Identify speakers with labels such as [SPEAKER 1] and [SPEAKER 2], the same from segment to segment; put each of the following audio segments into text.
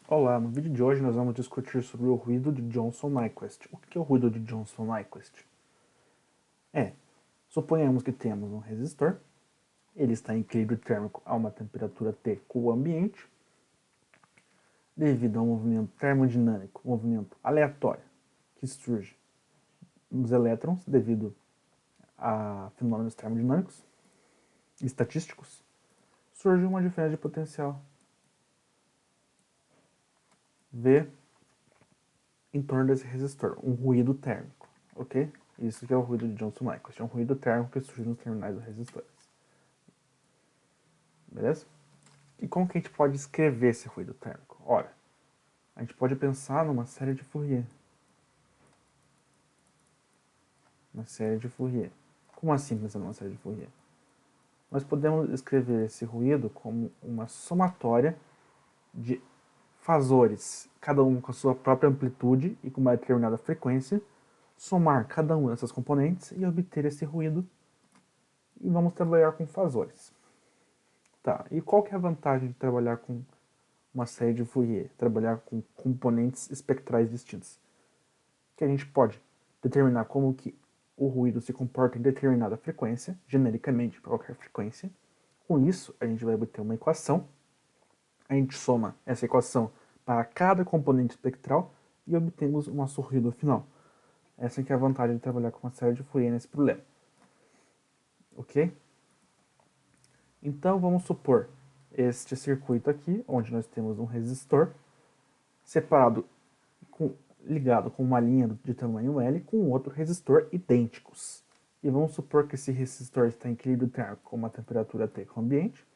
[SPEAKER 1] Olá, no vídeo de hoje nós vamos discutir sobre o ruído de Johnson-Nyquist. O que é o ruído de Johnson-Nyquist? Suponhamos que temos um resistor, ele está em equilíbrio térmico a uma temperatura T com o ambiente, devido a um movimento termodinâmico, um movimento aleatório, que surge nos elétrons devido a fenômenos termodinâmicos e estatísticos, surge uma diferença de potencial V em torno desse resistor, um ruído térmico, ok? Isso que é o ruído de Johnson-Nyquist, é um ruído térmico que surge nos terminais dos resistores. Beleza? E como que a gente pode escrever esse ruído térmico? Ora, a gente pode pensar numa série de Fourier. Uma série de Fourier. Como assim pensar numa série de Fourier? Nós podemos escrever esse ruído como uma somatória de fasores, cada um com a sua própria amplitude e com uma determinada frequência, somar cada uma dessas componentes e obter esse ruído. E vamos trabalhar com fasores. Tá, e qual que é a vantagem de trabalhar com uma série de Fourier, trabalhar com componentes espectrais distintos? Que a gente pode determinar como que o ruído se comporta em determinada frequência, genericamente para qualquer frequência. Com isso, a gente vai obter uma equação, a gente soma essa equação para cada componente espectral e obtemos o nosso ruído final. Essa é a vantagem de trabalhar com uma série de Fourier nesse problema. Ok? Então vamos supor este circuito aqui, onde nós temos um resistor separado, ligado com uma linha de tamanho L com outro resistor idênticos. E vamos supor que esse resistor está em equilíbrio térmico com uma temperatura T com o ambiente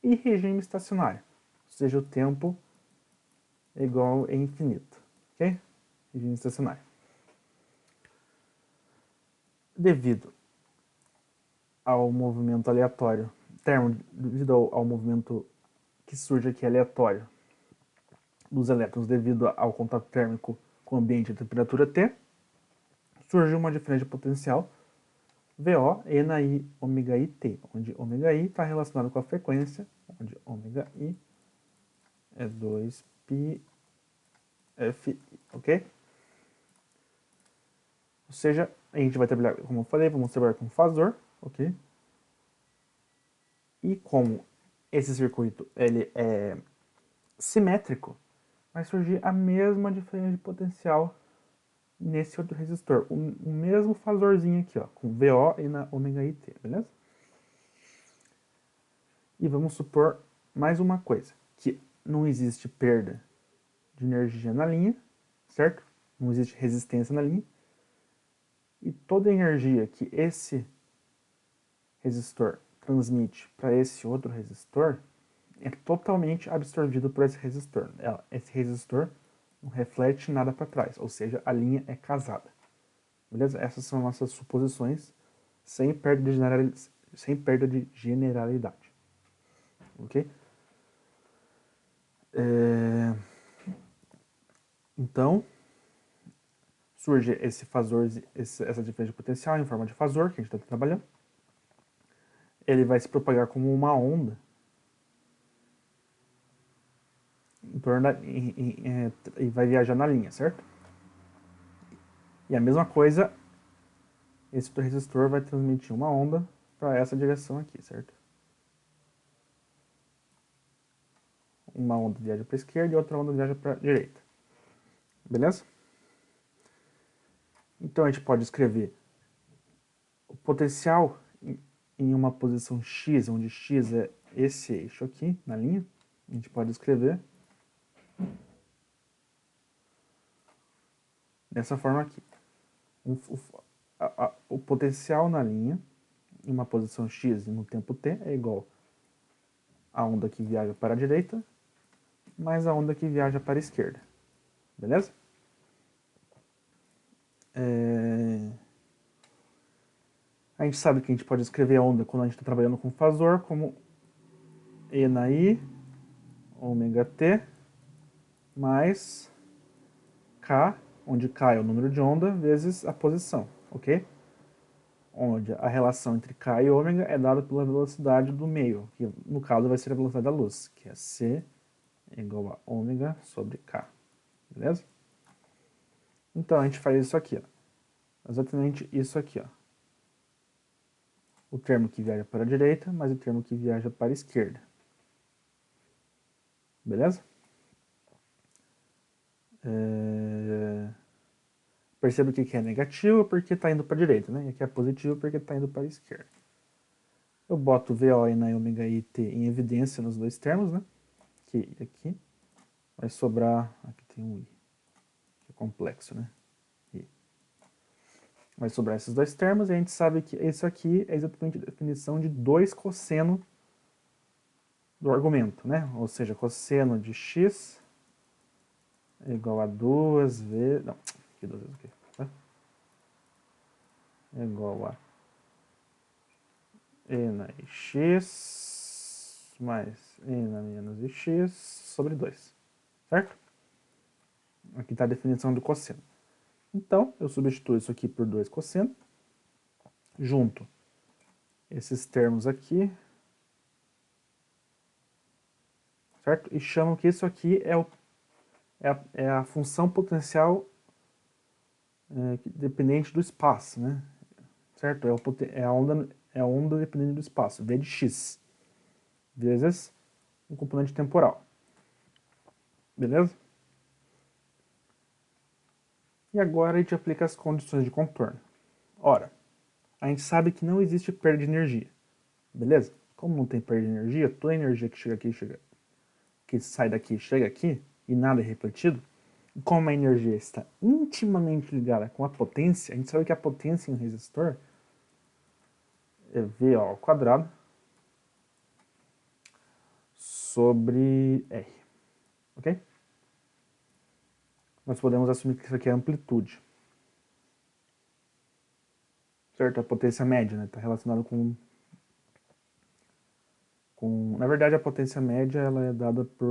[SPEAKER 1] e regime estacionário, ou seja, o tempo é igual a infinito, ok? Regime estacionário. Devido ao movimento aleatório, devido ao movimento que surge aqui aleatório dos elétrons devido ao contato térmico com o ambiente a temperatura T, surge uma diferença de potencial VO, E na I, ômega I, T, onde ômega I está relacionado com a frequência, onde ômega I é 2π F, ok? Ou seja, a gente vai trabalhar, como eu falei, vamos trabalhar com fasor, ok? E como esse circuito ele é simétrico, vai surgir a mesma diferença de potencial nesse outro resistor. O mesmo fasorzinho aqui, ó, com VO e na ômega IT, beleza? E vamos supor mais uma coisa, que não existe perda de energia na linha, certo? Não existe resistência na linha. E toda a energia que esse resistor transmite para esse outro resistor é totalmente absorvido por esse resistor. Esse resistor não reflete nada para trás, ou seja, a linha é casada. Beleza? Essas são nossas suposições sem perda de generalidade. Ok? Então, surge esse fasor, essa diferença de potencial em forma de fasor, que a gente está trabalhando. Ele vai se propagar como uma onda em torno e vai viajar na linha, certo? E a mesma coisa, esse resistor vai transmitir uma onda para essa direção aqui, certo? Uma onda viaja para a esquerda e outra onda viaja para a direita. Beleza? Então a gente pode escrever o potencial em uma posição x, onde x é esse eixo aqui na linha. A gente pode escrever dessa forma aqui. O potencial na linha em uma posição x e no tempo t é igual a onda que viaja para a direita mais a onda que viaja para a esquerda. Beleza? A gente sabe que a gente pode escrever a onda quando a gente está trabalhando com fasor como E na I, ômega t, mais K, onde K é o número de onda, vezes a posição, ok? Onde a relação entre K e ômega é dada pela velocidade do meio, que no caso vai ser a velocidade da luz, que é C igual a ômega sobre K, beleza? Então, a gente faz isso aqui, ó. Exatamente isso aqui, ó. O termo que viaja para a direita, mais o termo que viaja para a esquerda. Beleza? Perceba que aqui é negativo porque está indo para a direita, né? E aqui é positivo porque está indo para a esquerda. Eu boto VO e na ômega e T em evidência nos dois termos, né? Aqui. Vai sobrar... Aqui tem um I. Que é complexo, né? I. Vai sobrar esses dois termos e a gente sabe que isso aqui é exatamente a definição de 2 cosseno do argumento, né? Ou seja, cosseno de x é igual a 2 vezes... Não, aqui 2 vezes aqui. Tá? É igual a e na x mais e na menos x sobre 2, certo? Aqui está a definição do cosseno. Então, eu substituo isso aqui por 2 cosseno, junto esses termos aqui, certo? E chamo que isso aqui é a função potencial dependente do espaço, né? Certo? É a onda dependente do espaço, v de x, vezes um componente temporal. Beleza? E agora a gente aplica as condições de contorno. Ora, a gente sabe que não existe perda de energia. Beleza? Como não tem perda de energia, toda a energia que chega aqui, que sai daqui, chega aqui, e nada é refletido, e como a energia está intimamente ligada com a potência, a gente sabe que a potência em um resistor é V ao quadrado sobre R. Ok? Nós podemos assumir que isso aqui é amplitude. Certo? A potência média, né? Está relacionado na verdade, a potência média ela é dada por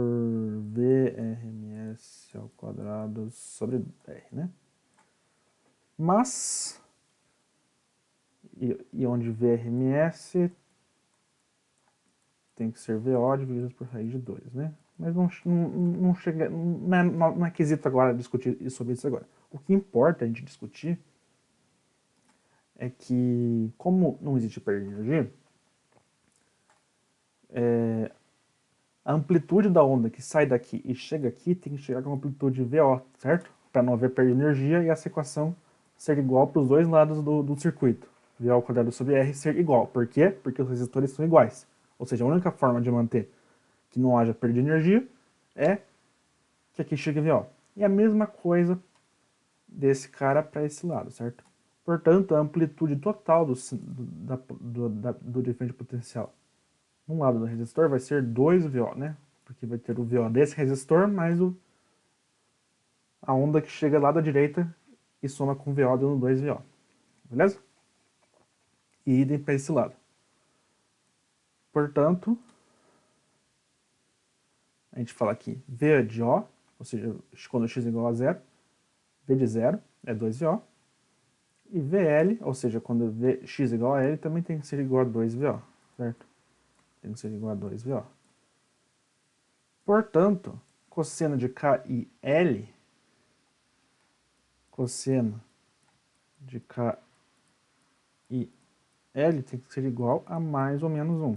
[SPEAKER 1] VRMS ao quadrado sobre R, né? Mas, e onde VRMS tem que ser VO dividido por raiz de 2, né? Mas não chega, não é quesito agora discutir sobre isso agora. O que importa a gente discutir é que, como não existe perda de energia, a amplitude da onda que sai daqui e chega aqui tem que chegar com a amplitude VO, certo? Para não haver perda de energia e essa equação ser igual para os dois lados do circuito. V ao quadrado sobre R ser igual. Por quê? Porque os resistores são iguais. Ou seja, a única forma de manter que não haja perda de energia é que aqui chegue VO. E a mesma coisa desse cara para esse lado, certo? Portanto, a amplitude total do diferente potencial um lado do resistor vai ser 2 VO, né? Porque vai ter o VO desse resistor mais a onda que chega lá da direita e soma com o VO dando 2 VO. Beleza? E idem para esse lado. Portanto, a gente fala aqui V de O, ou seja, quando x é igual a zero, V de zero é 2 VO. E VL, ou seja, quando x é igual a L, também tem que ser igual a 2 VO, certo? Tem que ser igual a 2 VO. Portanto, cosseno de K e L, cosseno de K e L tem que ser igual a mais ou menos 1.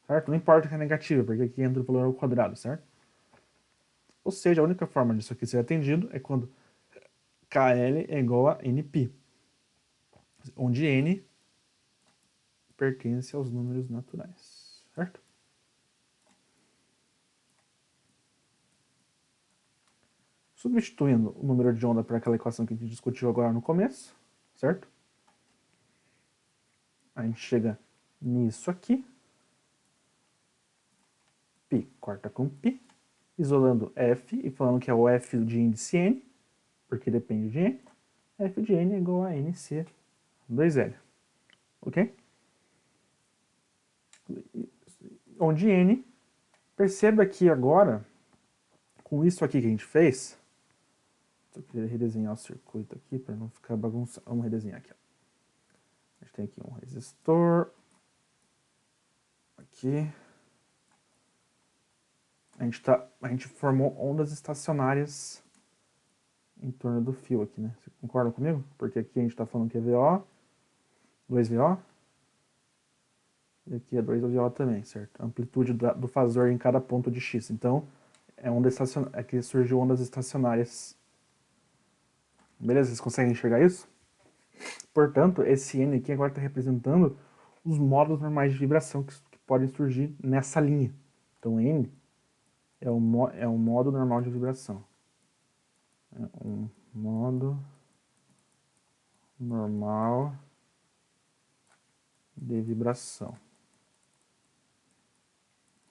[SPEAKER 1] Certo? Não importa que é negativo, porque aqui entra o valor ao quadrado, certo? Ou seja, a única forma disso aqui ser atendido é quando KL é igual a NP, onde N pertence aos números naturais, certo? Substituindo o número de onda para aquela equação que a gente discutiu agora no começo, certo? A gente chega nisso aqui. Π corta com π, isolando F e falando que é o F de índice N, porque depende de N. F de N é igual a NC 2L, ok? Onde N, perceba que agora, com isso aqui que a gente fez, eu queria redesenhar o circuito aqui para não ficar bagunçado. Vamos redesenhar aqui. Ó. A gente tem aqui um resistor, aqui, A gente formou ondas estacionárias em torno do fio aqui, né? Você concorda comigo? Porque aqui a gente está falando que é VO, 2VO, e aqui é 2VO também, certo? A amplitude do fasor em cada ponto de X. Então, aqui surgiu ondas estacionárias. Beleza? Vocês conseguem enxergar isso? Portanto, esse N aqui agora está representando os modos normais de vibração que podem surgir nessa linha. Então, N é um modo normal de vibração. É um modo normal de vibração.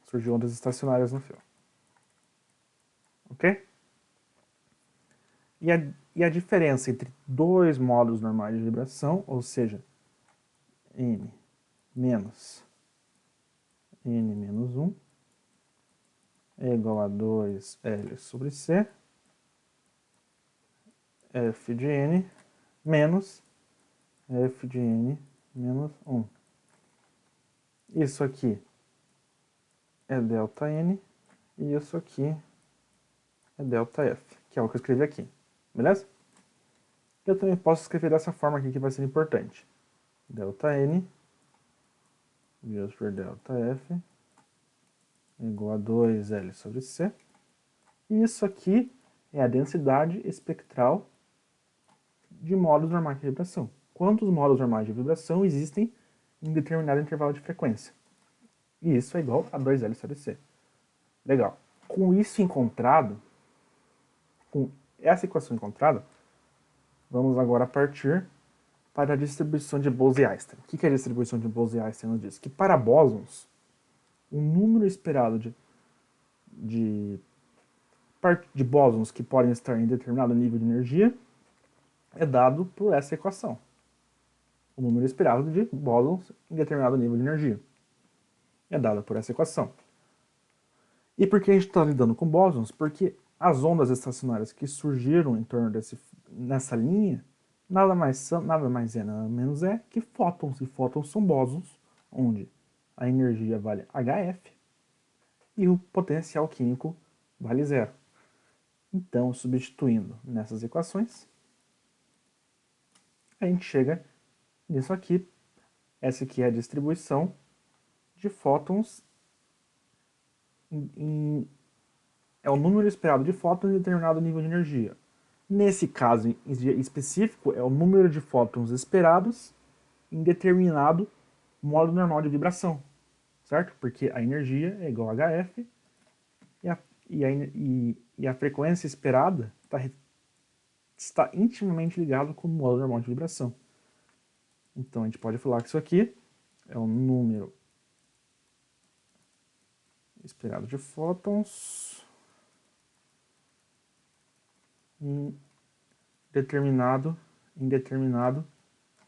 [SPEAKER 1] Surgiu ondas estacionárias no fio. Ok? E a diferença entre dois modos normais de vibração, ou seja, N menos N menos 1 é igual a 2L sobre C, F de N menos F de N menos 1. Isso aqui é delta N e isso aqui é delta F, que é o que eu escrevi aqui. Beleza? Eu também posso escrever dessa forma aqui que vai ser importante. Delta N vezes por delta F igual a 2L sobre C. E isso aqui é a densidade espectral de modos normais de vibração. Quantos modos normais de vibração existem em determinado intervalo de frequência? E isso é igual a 2L sobre C. Legal. Com isso encontrado, com essa equação encontrada, vamos agora partir para a distribuição de Bose-Einstein. O que é a distribuição de Bose-Einstein? Nos diz que para bósons, o número esperado de bósons que podem estar em determinado nível de energia é dado por essa equação. O número esperado de bósons em determinado nível de energia é dado por essa equação. E por que a gente está lidando com bósons? Porque as ondas estacionárias que surgiram em torno nessa linha nada mais é, nada menos é que fótons. E fótons são bósons, onde a energia vale HF e o potencial químico vale zero. Então, substituindo nessas equações, a gente chega nisso aqui. Essa aqui é a distribuição de fótons é o número esperado de fótons em determinado nível de energia. Nesse caso em específico, é o número de fótons esperados em determinado modo normal de vibração, certo? Porque a energia é igual a HF e a frequência esperada está intimamente ligada com o modo normal de vibração. Então a gente pode falar que isso aqui é o número esperado de fótons em determinado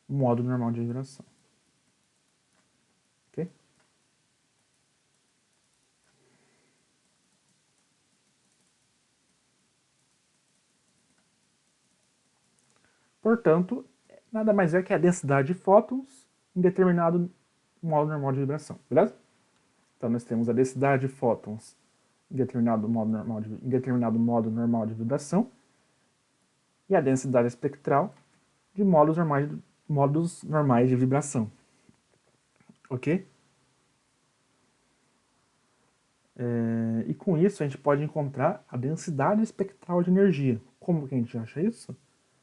[SPEAKER 1] modo normal de vibração. Ok? Portanto, nada mais é que a densidade de fótons em determinado modo normal de vibração, beleza? Então nós temos a densidade de fótons em determinado modo normal de vibração e a densidade espectral de modos normais de vibração. Ok? E com isso a gente pode encontrar a densidade espectral de energia. Como que a gente acha isso?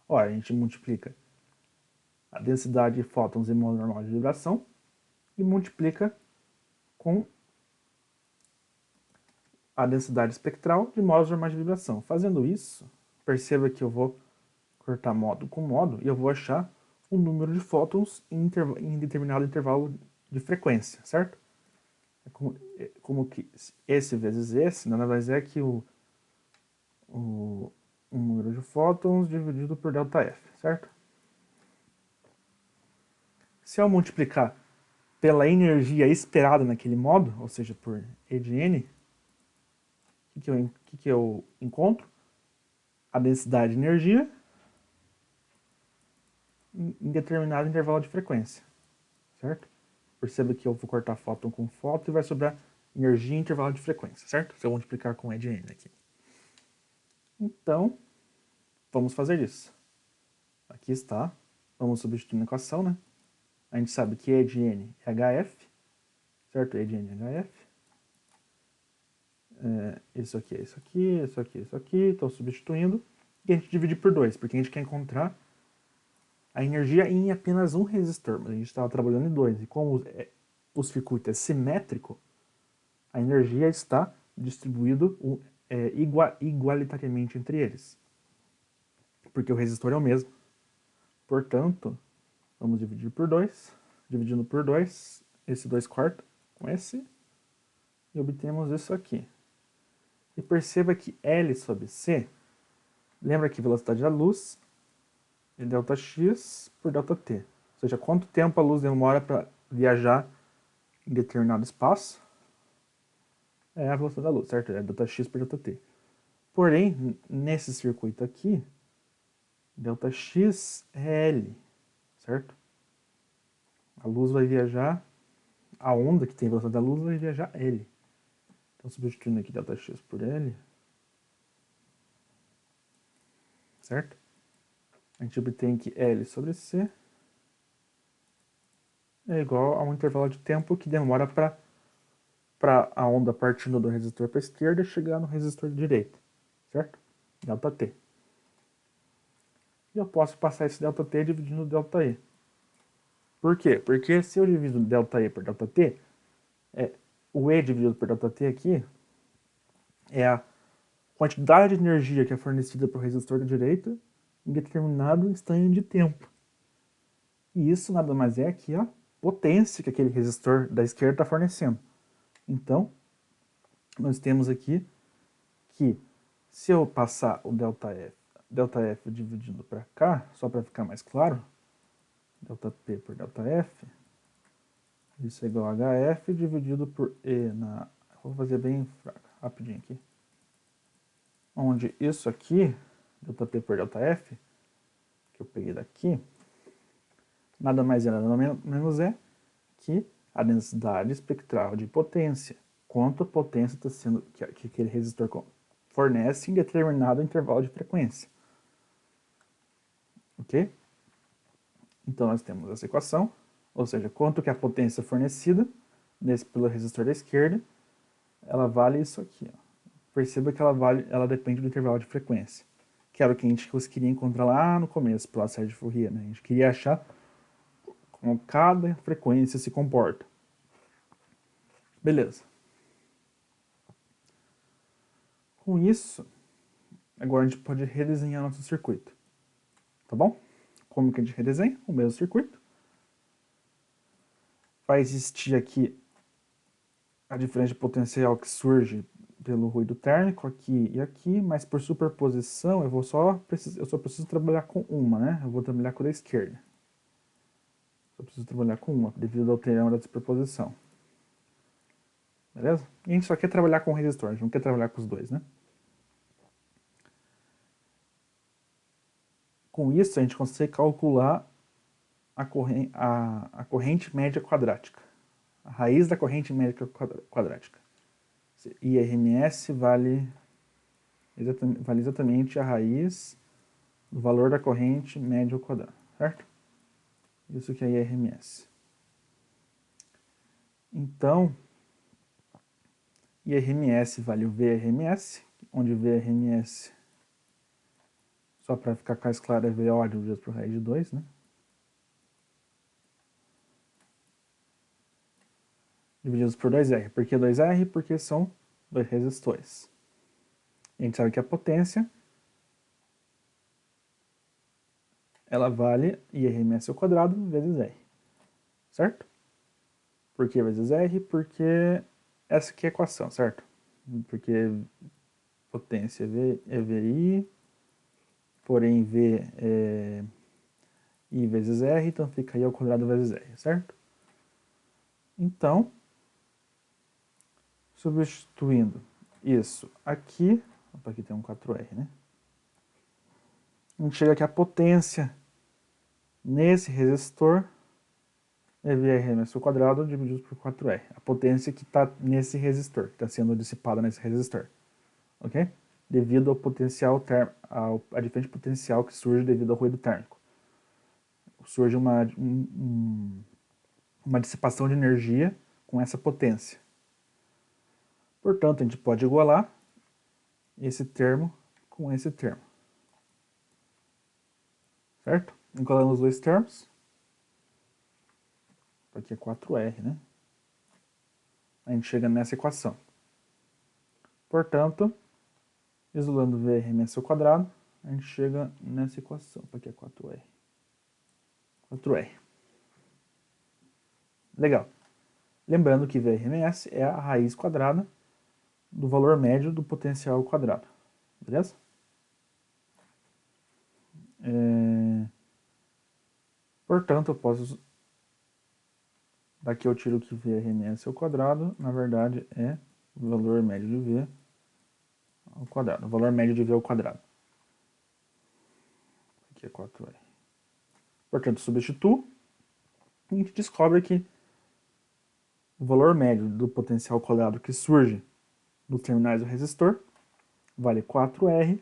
[SPEAKER 1] Olha, a gente multiplica a densidade de fótons em modo normal de vibração e multiplica com a densidade espectral de modos normais de vibração. Fazendo isso, perceba que eu vou cortar modo com modo e eu vou achar o número de fótons em determinado intervalo de frequência, certo? Como que esse vezes esse, nada mais é que o número de fótons dividido por ΔF, certo? Se eu multiplicar pela energia esperada naquele modo, ou seja, por E de N, o que eu encontro? A densidade de energia em determinado intervalo de frequência, certo? Perceba que eu vou cortar fóton com fóton e vai sobrar energia em intervalo de frequência, certo? Se eu multiplicar com E de N aqui. Então, vamos fazer isso. Aqui está. Vamos substituir na equação, né? A gente sabe que E de N é HF, certo? E de N é HF. Isso aqui é isso aqui, isso aqui é isso aqui. Estou substituindo. E a gente divide por 2, porque a gente quer encontrar a energia em apenas um resistor. Mas a gente estava trabalhando em 2. E como o circuito é simétrico, a energia está distribuída igualitariamente entre eles. Porque o resistor é o mesmo. Portanto, vamos dividir por 2. Dividindo por 2, esse 2 quartos com esse. E obtemos isso aqui. E perceba que L sobre C, lembra que velocidade da luz é ΔX por ΔT. Ou seja, quanto tempo a luz demora para viajar em determinado espaço é a velocidade da luz, certo? É ΔX por ΔT. Porém, nesse circuito aqui, ΔX é L, certo? A luz vai viajar, a onda que tem velocidade da luz vai viajar L. Então, substituindo aqui ΔX por L, certo? A gente obtém que L sobre C é igual a um intervalo de tempo que demora para a onda partindo do resistor para a esquerda chegar no resistor de direita, certo? ΔT. E eu posso passar esse ΔT dividindo ΔE. Por quê? Porque se eu divido ΔE por ΔT, o E dividido por ΔT aqui é a quantidade de energia que é fornecida para o resistor da direita em determinado instante de tempo. E isso nada mais é que a potência que aquele resistor da esquerda está fornecendo. Então, nós temos aqui que se eu passar o ΔF dividido para cá, só para ficar mais claro, ΔP por ΔF, isso é igual a HF dividido por E na... Vou fazer bem rapidinho aqui. Onde isso aqui, ΔP por ΔF, que eu peguei daqui, nada mais é nada menos é que a densidade espectral de potência. Quanto potência está sendo que aquele resistor fornece em determinado intervalo de frequência. Ok? Então nós temos essa equação, ou seja, quanto que a potência fornecida pelo resistor da esquerda, ela vale isso aqui. Ó. Perceba que ela depende do intervalo de frequência, que era o que a gente queria encontrar lá no começo, pela série de Fourier. Né? A gente queria achar como cada frequência se comporta. Beleza. Com isso, agora a gente pode redesenhar nosso circuito. Tá bom? Como que a gente redesenha? O mesmo circuito. Vai existir aqui a diferença de potencial que surge pelo ruído térmico aqui e aqui, mas por superposição eu só preciso trabalhar com uma, né? Eu vou trabalhar com a da esquerda. Só preciso trabalhar com uma, devido ao teorema da superposição. Beleza? E a gente só quer trabalhar com o resistor, a gente não quer trabalhar com os dois, né? Com isso, a gente consegue calcular a corrente média quadrática. A raiz da corrente média quadrática. IRMS vale exatamente a raiz do valor da corrente média ao quadrado, certo? Isso que é IRMS. Então, IRMS vale o VRMS, onde VRMS, só para ficar mais claro, é VO dividido por raiz de 2, né? Divididos por 2R. Por que 2R? Porque são dois resistores. A gente sabe que a potência, ela vale IRMS ao quadrado vezes R. Certo? Por que vezes R? Porque essa aqui é a equação, certo? Porque potência é VI, porém V é I vezes R, então fica I ao quadrado vezes R, certo? Então, substituindo isso aqui, opa, aqui tem um 4R, né? A gente chega aqui a potência nesse resistor é VRMS ao quadrado dividido por 4R. A potência que está nesse resistor, que está sendo dissipada nesse resistor. Ok? Devido ao potencial a diferente potencial que surge devido ao ruído térmico. Surge uma dissipação de energia com essa potência. Portanto, a gente pode igualar esse termo com esse termo. Certo? Igualando os dois termos. Aqui é 4R, né? A gente chega nessa equação. Portanto, isolando VRMS ao quadrado, a gente chega nessa equação. Aqui é 4R. 4R. Legal. Lembrando que VRMS é a raiz quadrada do valor médio do potencial ao quadrado. Beleza? Portanto, eu posso... Daqui eu tiro que VRMS ao quadrado, na verdade, é o valor médio de V ao quadrado. O valor médio de V ao quadrado. Aqui é 4R. Portanto, substituo e a gente descobre que o valor médio do potencial quadrado que surge nos terminais do resistor vale 4R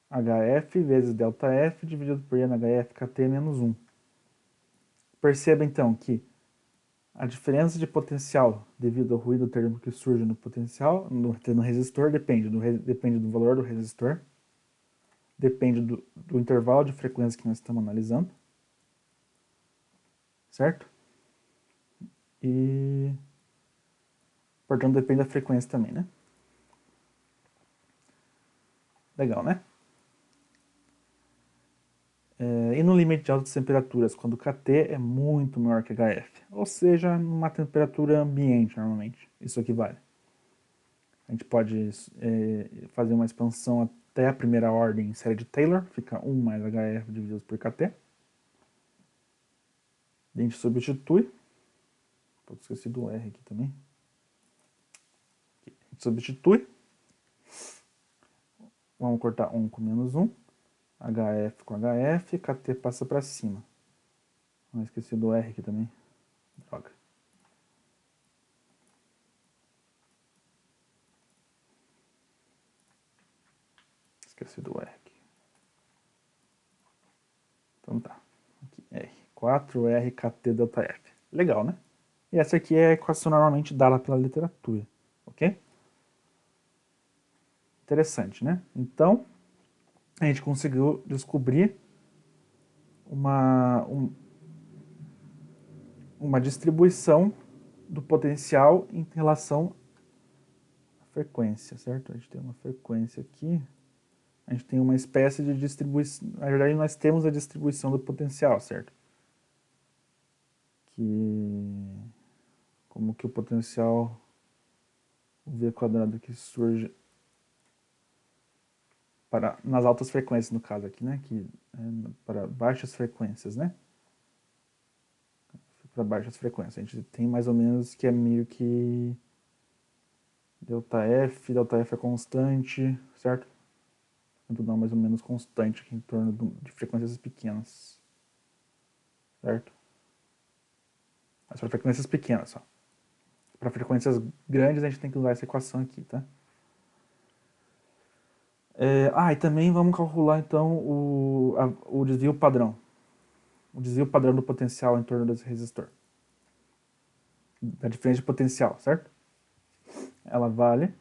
[SPEAKER 1] HF vezes ΔF dividido por NHF KT menos 1. Perceba então que a diferença de potencial devido ao ruído térmico que surge no potencial, no resistor, depende do valor do resistor, depende do intervalo de frequência que nós estamos analisando, certo? E, portanto, depende da frequência também, né? Legal, né? E no limite de altas temperaturas, quando KT é muito maior que HF, ou seja, numa temperatura ambiente, normalmente, isso aqui vale. A gente pode fazer uma expansão até a primeira ordem em série de Taylor, fica 1 mais HF dividido por KT. A gente substitui, esqueci do R aqui também. A gente substitui, vamos cortar 1 com menos 1, HF com HF, KT passa para cima. Esqueci do R aqui também, droga. Esqueci do R aqui. Então tá. Aqui, R. 4R KT ΔF. Legal, né? E essa aqui é a equação normalmente dada pela literatura. Ok? Interessante, né? Então, a gente conseguiu descobrir uma distribuição do potencial em relação à frequência, certo? A gente tem uma frequência aqui. A gente tem uma espécie de distribuição. Na verdade, nós temos a distribuição do potencial, certo? Como que o potencial V quadrado que surge nas altas frequências, no caso aqui, né? Para baixas frequências, né? Para baixas frequências. A gente tem mais ou menos que é meio que ΔF é constante, certo? Vou dar mais ou menos constante aqui em torno de frequências pequenas, certo? Mas para frequências pequenas só. Para frequências grandes a gente tem que usar essa equação aqui, tá? E também vamos calcular então o desvio padrão. O desvio padrão do potencial em torno desse resistor. Da diferença de potencial, certo? Ela vale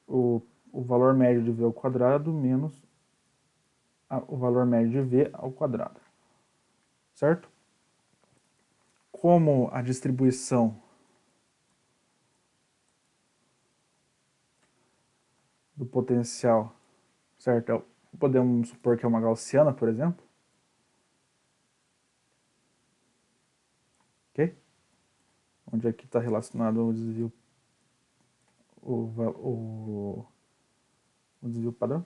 [SPEAKER 1] o valor médio de V ao quadrado menos o valor médio de V ao quadrado. Certo? Como a distribuição do potencial, certo? Podemos supor que é uma gaussiana, por exemplo. Ok? Onde aqui está relacionado ao desvio, o desvio padrão.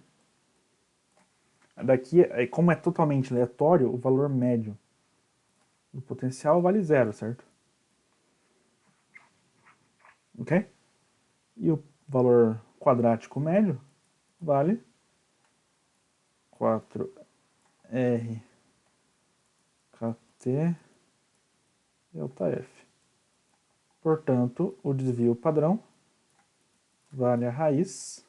[SPEAKER 1] Daqui, como é totalmente aleatório, o valor médio do potencial vale zero, certo? Ok? E o valor quadrático médio vale 4R T ΔF. Portanto, o desvio padrão vale a raiz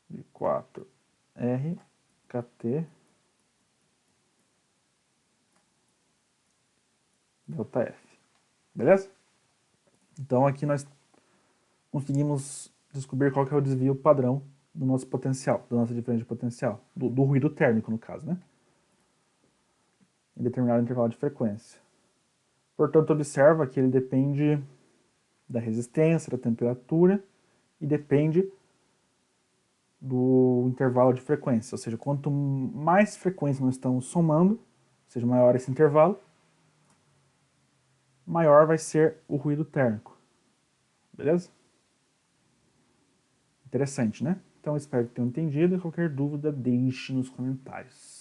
[SPEAKER 1] de 4R KT ΔF. Beleza? Então aqui nós conseguimos descobrir qual que é o desvio padrão do nosso potencial, da nossa diferença de potencial, do ruído térmico no caso, né? Em determinado intervalo de frequência. Portanto, observa que ele depende da resistência, da temperatura e depende do intervalo de frequência. Ou seja, quanto mais frequência nós estamos somando, ou seja, maior esse intervalo, maior vai ser o ruído térmico. Beleza? Interessante, né? Então, espero que tenham entendido e qualquer dúvida deixe nos comentários.